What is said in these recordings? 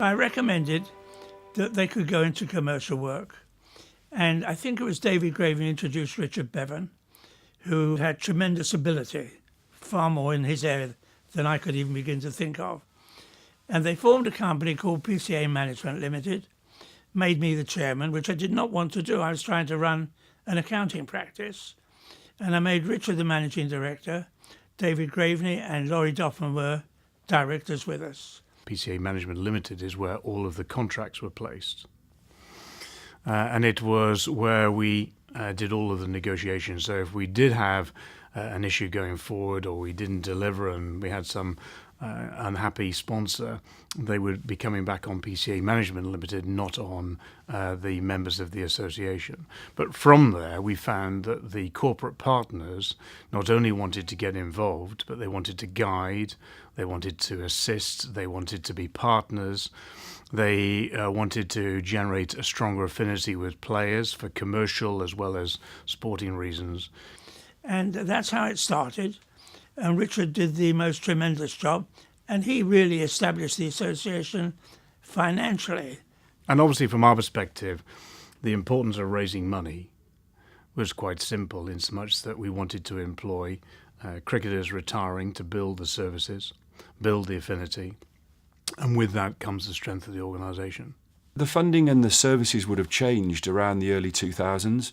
I recommended that they could go into commercial work. And I think it was David Graven introduced Richard Bevan, who had tremendous ability, far more in his area than I could even begin to think of. And they formed a company called PCA Management Limited, made me the chairman, which I did not want to do. I was trying to run an accounting practice. And I made Richard the managing director. David Graveney and Laurie Doffman were directors with us. PCA Management Limited is where all of the contracts were placed. And it was where we did all of the negotiations. So if we did have an issue going forward, or we didn't deliver and we had some unhappy sponsor, they would be coming back on PCA Management Limited, not on the members of the association. But from there, we found that the corporate partners not only wanted to get involved, but they wanted to guide, they wanted to assist, they wanted to be partners. They wanted to generate a stronger affinity with players for commercial as well as sporting reasons. And that's how it started. And Richard did the most tremendous job. And he really established the association financially. And obviously, from our perspective, the importance of raising money was quite simple, in so much that we wanted to employ cricketers retiring to build the services, build the affinity. And with that comes the strength of the organisation. The funding and the services would have changed around the early 2000s,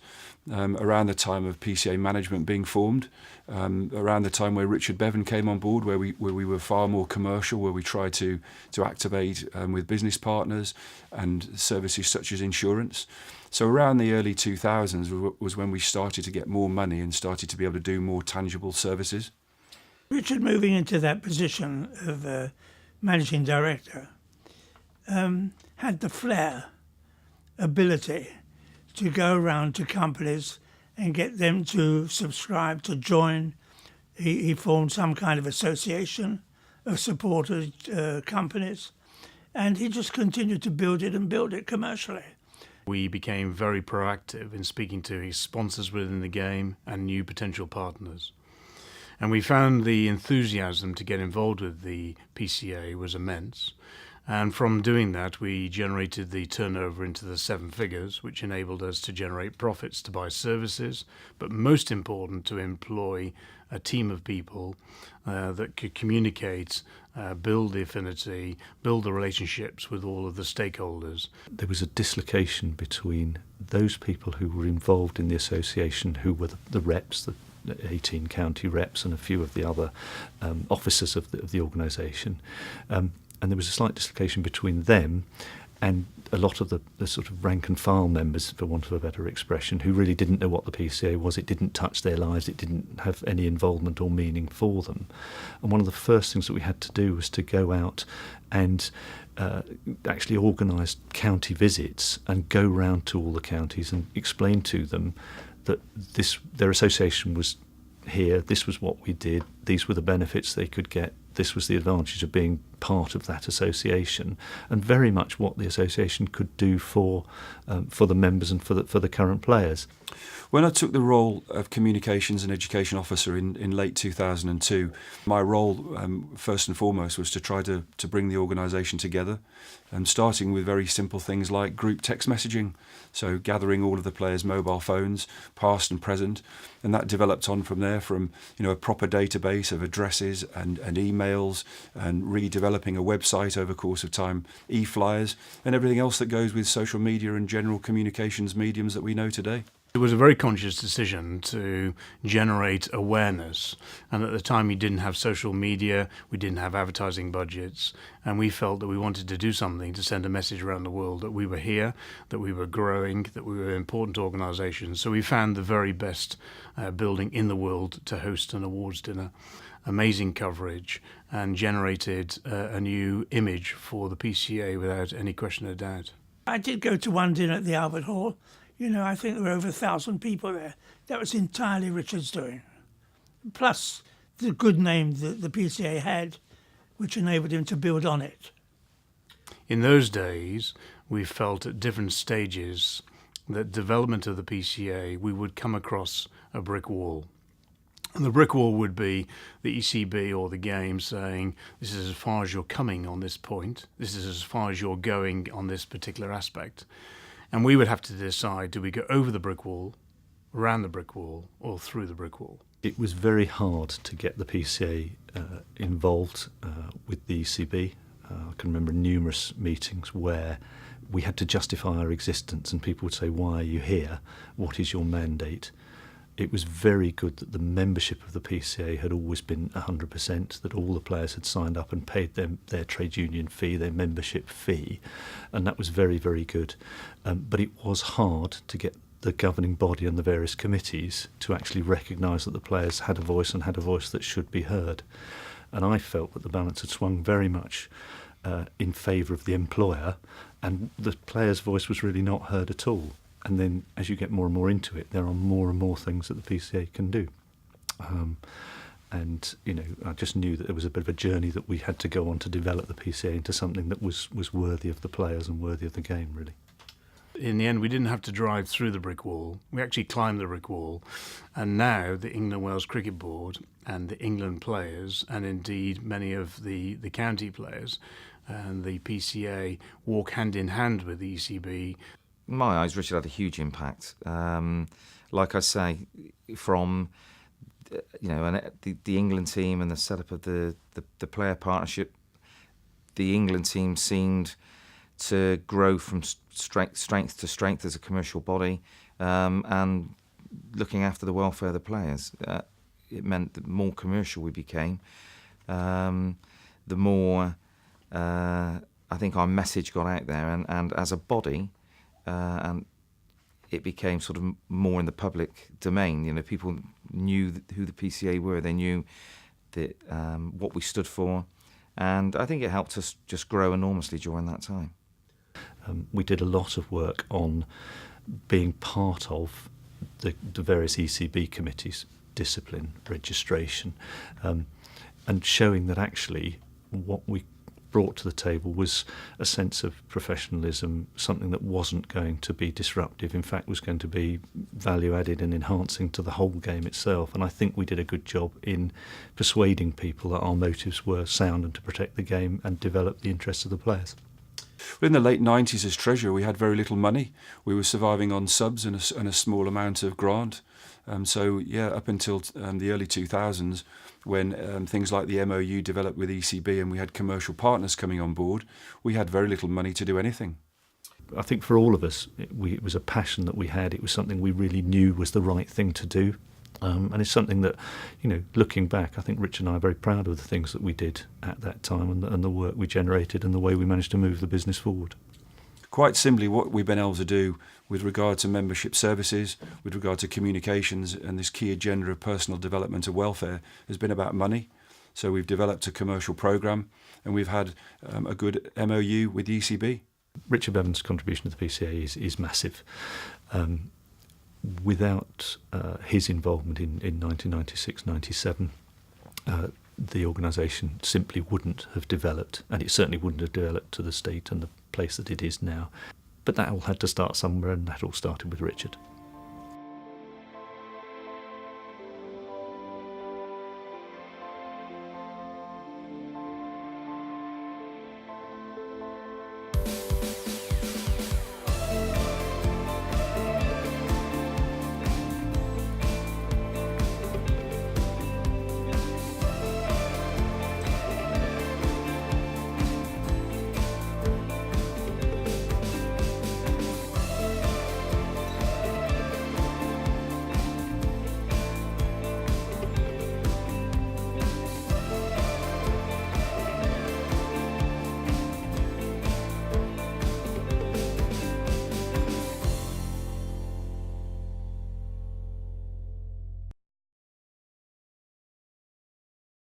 around the time of PCA Management being formed, around the time where Richard Bevan came on board, where we were far more commercial, where we tried to activate with business partners and services such as insurance. So around the early 2000s was when we started to get more money and started to be able to do more tangible services. Richard moving into that position of managing director had the flair, ability to go around to companies and get them to subscribe, to join. He formed some kind of association of supported companies, and he just continued to build it commercially. We became very proactive in speaking to his sponsors within the game and new potential partners. And we found the enthusiasm to get involved with the PCA was immense. And from doing that, we generated the turnover into the 7 figures, which enabled us to generate profits to buy services, but most important, to employ a team of people that could communicate, build the affinity, build the relationships with all of the stakeholders. There was a dislocation between those people who were involved in the association, who were the reps, the 18 county reps and a few of the other officers of the organisation. And there was a slight dislocation between them and a lot of the sort of rank and file members, for want of a better expression, who really didn't know what the PCA was. It didn't touch their lives. It didn't have any involvement or meaning for them. And one of the first things that we had to do was to go out and actually organise county visits and go round to all the counties and explain to them that their association was here, this was what we did, these were the benefits they could get, this was the advantage of being part of that association, and very much what the association could do for the members and for the current players. When I took the role of Communications and Education Officer in late 2002, my role, first and foremost, was to try to bring the organisation together, starting with very simple things like group text messaging, so gathering all of the players' mobile phones, past and present, and that developed on from there, from a proper database of addresses and emails, and redeveloping a website over the course of time, e-flyers, and everything else that goes with social media and general communications mediums that we know today. It was a very conscious decision to generate awareness, and at the time we didn't have social media, we didn't have advertising budgets, and we felt that we wanted to do something to send a message around the world that we were here, that we were growing, that we were an important organisation. So we found the very best building in the world to host an awards dinner. Amazing coverage, and generated a new image for the PCA without any question of doubt. I did go to one dinner at the Albert Hall. I think there were over 1,000 people there. That was entirely Richard's doing. Plus the good name that the PCA had, which enabled him to build on it. In those days, we felt at different stages that development of the PCA, we would come across a brick wall. And the brick wall would be the ECB or the game saying, this is as far as you're coming on this point, this is as far as you're going on this particular aspect. And we would have to decide, do we go over the brick wall, around the brick wall, or through the brick wall? It was very hard to get the PCA involved with the ECB. I can remember numerous meetings where we had to justify our existence and people would say, why are you here? What is your mandate? It was very good that the membership of the PCA had always been 100%, that all the players had signed up and paid their trade union fee, their membership fee, and that was very, very good. But it was hard to get the governing body and the various committees to actually recognise that the players had a voice and had a voice that should be heard. And I felt that the balance had swung very much in favour of the employer, and the player's voice was really not heard at all. And then as you get more and more into it, there are more and more things that the PCA can do. And, you know, I just knew that there was a bit of a journey that we had to go on to develop the PCA into something that was worthy of the players and worthy of the game, really. In the end, we didn't have to drive through the brick wall. We actually climbed the brick wall. And now the England Wales Cricket Board and the England players, and indeed many of the county players and the PCA, walk hand in hand with the ECB. In my eyes, Richard had a huge impact. Like I say, from the England team and the setup of the player partnership, the England team seemed to grow from strength to strength as a commercial body, and looking after the welfare of the players. It meant the more commercial we became, the more I think our message got out there, and as a body, and it became sort of more in the public domain. You know, people knew who the PCA were. They knew that what we stood for, and I think it helped us just grow enormously during that time. We did a lot of work on being part of the various ECB committees, discipline, registration, and showing that actually what we brought to the table was a sense of professionalism, something that wasn't going to be disruptive, in fact was going to be value added and enhancing to the whole game itself. And I think we did a good job in persuading people that our motives were sound and to protect the game and develop the interests of the players. Well, in the late 90s as treasurer, we had very little money. We were surviving on subs and a small amount of grant. Up until the early 2000s, when things like the MOU developed with ECB and we had commercial partners coming on board, we had very little money to do anything. I think for all of us, it was a passion that we had. It was something we really knew was the right thing to do. And it's something that, you know, looking back, I think Rich and I are very proud of the things that we did at that time and the work we generated and the way we managed to move the business forward. Quite simply, what we've been able to do with regard to membership services, with regard to communications and this key agenda of personal development and welfare has been about money. So we've developed a commercial programme and we've had a good MOU with the ECB. Richard Bevan's contribution to the PCA is massive. Without his involvement in 1996-97, the organisation simply wouldn't have developed, and it certainly wouldn't have developed to the state and the place that it is now. But that all had to start somewhere, and that all started with Richard.